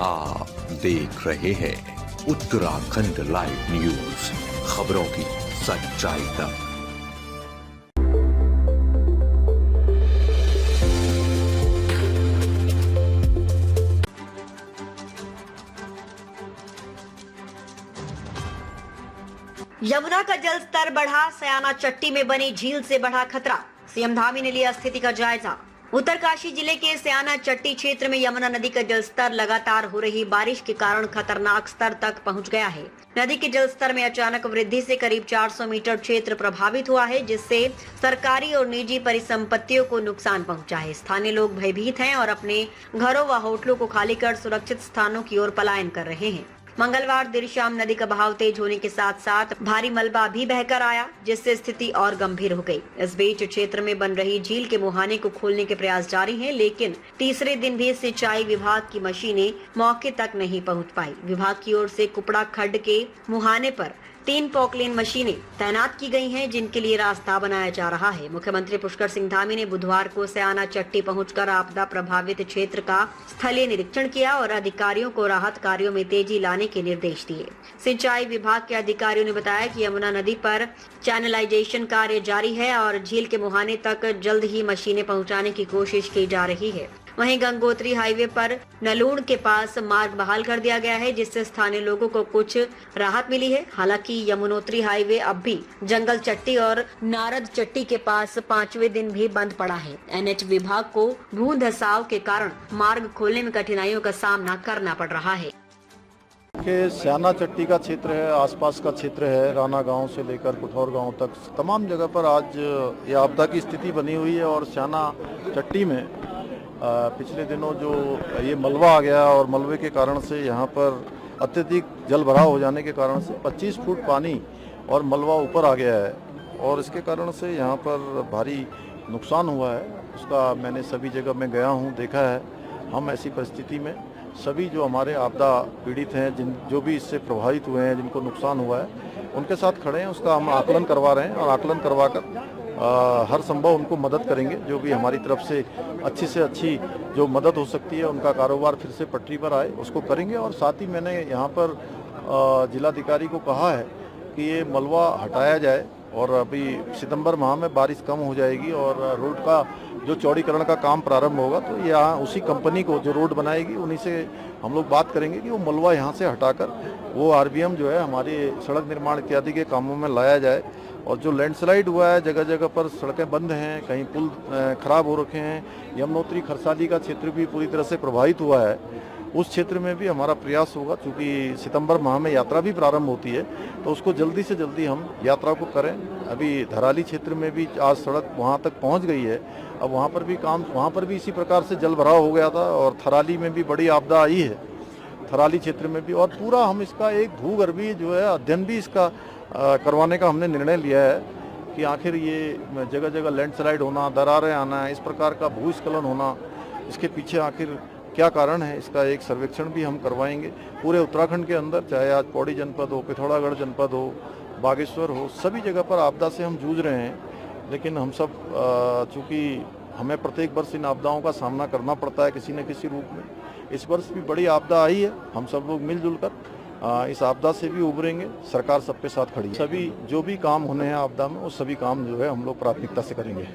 आप देख रहे हैं उत्तराखंड लाइव न्यूज, खबरों की सच्चाई तक। यमुना का जल स्तर बढ़ा, सयाना चट्टी में बनी झील से बढ़ा खतरा। सीएम धामी ने लिया स्थिति का जायजा। उत्तरकाशी जिले के सयाना चट्टी क्षेत्र में यमुना नदी का जलस्तर लगातार हो रही बारिश के कारण खतरनाक स्तर तक पहुंच गया है। नदी के जलस्तर में अचानक वृद्धि से करीब 400 मीटर क्षेत्र प्रभावित हुआ है, जिससे सरकारी और निजी परिसंपत्तियों को नुकसान पहुंचा है। स्थानीय लोग भयभीत हैं और अपने घरों व होटलों को खाली कर सुरक्षित स्थानों की ओर पलायन कर रहे हैं। मंगलवार देर शाम नदी का बहाव तेज होने के साथ साथ भारी मलबा भी बहकर आया, जिससे स्थिति और गंभीर हो गई। इस बीच क्षेत्र में बन रही झील के मुहाने को खोलने के प्रयास जारी हैं, लेकिन तीसरे दिन भी सिंचाई विभाग की मशीनें मौके तक नहीं पहुंच पाई। विभाग की ओर से कुपड़ा खड्ड के मुहाने पर 3 पॉकलेन मशीनें तैनात की गई हैं, जिनके लिए रास्ता बनाया जा रहा है। मुख्यमंत्री पुष्कर सिंह धामी ने बुधवार को सयाना चट्टी पहुंचकर आपदा प्रभावित क्षेत्र का स्थलीय निरीक्षण किया और अधिकारियों को राहत कार्यों में तेजी लाने के निर्देश दिए। सिंचाई विभाग के अधिकारियों ने बताया कि यमुना नदी पर चैनलाइजेशन कार्य जारी है और झील के मुहाने तक जल्द ही मशीनें पहुँचाने की कोशिश की जा रही है। वहीं गंगोत्री हाईवे पर नलूण के पास मार्ग बहाल कर दिया गया है, जिससे स्थानीय लोगों को कुछ राहत मिली है। हालांकि यमुनोत्री हाईवे अब भी जंगल चट्टी और नारद चट्टी के पास 5वें दिन भी बंद पड़ा है। एनएच विभाग को भू धसाव के कारण मार्ग खोलने में कठिनाइयों का सामना करना पड़ रहा है। के सयाना चट्टी का क्षेत्र है, आसपास का क्षेत्र है, राना गांव से लेकर कुठौर गांव तक तमाम जगह पर आज ये आपदा की स्थिति बनी हुई है। और सयाना चट्टी में पिछले दिनों जो ये मलबा आ गया और मलबे के कारण से यहाँ पर अत्यधिक जल भराव हो जाने के कारण से 25 फुट पानी और मलबा ऊपर आ गया है और इसके कारण से यहाँ पर भारी नुकसान हुआ है। उसका मैंने सभी जगह में गया हूँ, देखा है। हम ऐसी परिस्थिति में सभी जो हमारे आपदा पीड़ित हैं, जो भी इससे प्रभावित हुए हैं, जिनको नुकसान हुआ है, उनके साथ खड़े हैं। उसका हम आकलन करवा रहे हैं और आकलन करवाकर हर संभव उनको मदद करेंगे। जो भी हमारी तरफ से अच्छी जो मदद हो सकती है, उनका कारोबार फिर से पटरी पर आए, उसको करेंगे। और साथ ही मैंने यहाँ पर जिलाधिकारी को कहा है कि ये मलबा हटाया जाए और अभी सितंबर माह में बारिश कम हो जाएगी और रोड का जो चौड़ीकरण का काम प्रारंभ होगा, तो यहाँ उसी कंपनी को जो रोड बनाएगी उन्हीं से हम लोग बात करेंगे कि वो मलबा यहाँ से हटाकर वो आरबीएम जो है हमारे सड़क निर्माण इत्यादि के कामों में लाया जाए। और जो लैंडस्लाइड हुआ है, जगह जगह पर सड़कें बंद हैं, कहीं पुल खराब हो रखे हैं। यमुनोत्री खरसाली का क्षेत्र भी पूरी तरह से प्रभावित हुआ है। उस क्षेत्र में भी हमारा प्रयास होगा, क्योंकि सितंबर माह में यात्रा भी प्रारंभ होती है, तो उसको जल्दी से जल्दी हम यात्रा को करें। अभी धराली क्षेत्र में भी आज सड़क वहाँ तक पहुँच गई है। अब वहाँ पर भी काम, वहाँ पर भी इसी प्रकार से जल भराव हो गया था और थराली में भी बड़ी आपदा आई है, थराली क्षेत्र में भी। और पूरा हम इसका एक भूगर्भीय जो है अध्ययन भी इसका करवाने का हमने निर्णय लिया है कि आखिर ये जगह जगह लैंडस्लाइड होना, दरारें आना, इस प्रकार का भूस्खलन होना, इसके पीछे आखिर क्या कारण है, इसका एक सर्वेक्षण भी हम करवाएंगे पूरे उत्तराखंड के अंदर। चाहे आज पौड़ी जनपद हो, पिथौरागढ़ जनपद हो, बागेश्वर हो, सभी जगह पर आपदा से हम जूझ रहे हैं। लेकिन हम सब चूँकि हमें प्रत्येक वर्ष इन आपदाओं का सामना करना पड़ता है किसी न किसी रूप में। इस वर्ष भी बड़ी आपदा आई है। हम सब लोग मिलजुल कर इस आपदा से भी उभरेंगे। सरकार सबके साथ खड़ी है। सभी जो भी काम होने हैं आपदा में, वो सभी काम जो है हम लोग प्राथमिकता से करेंगे।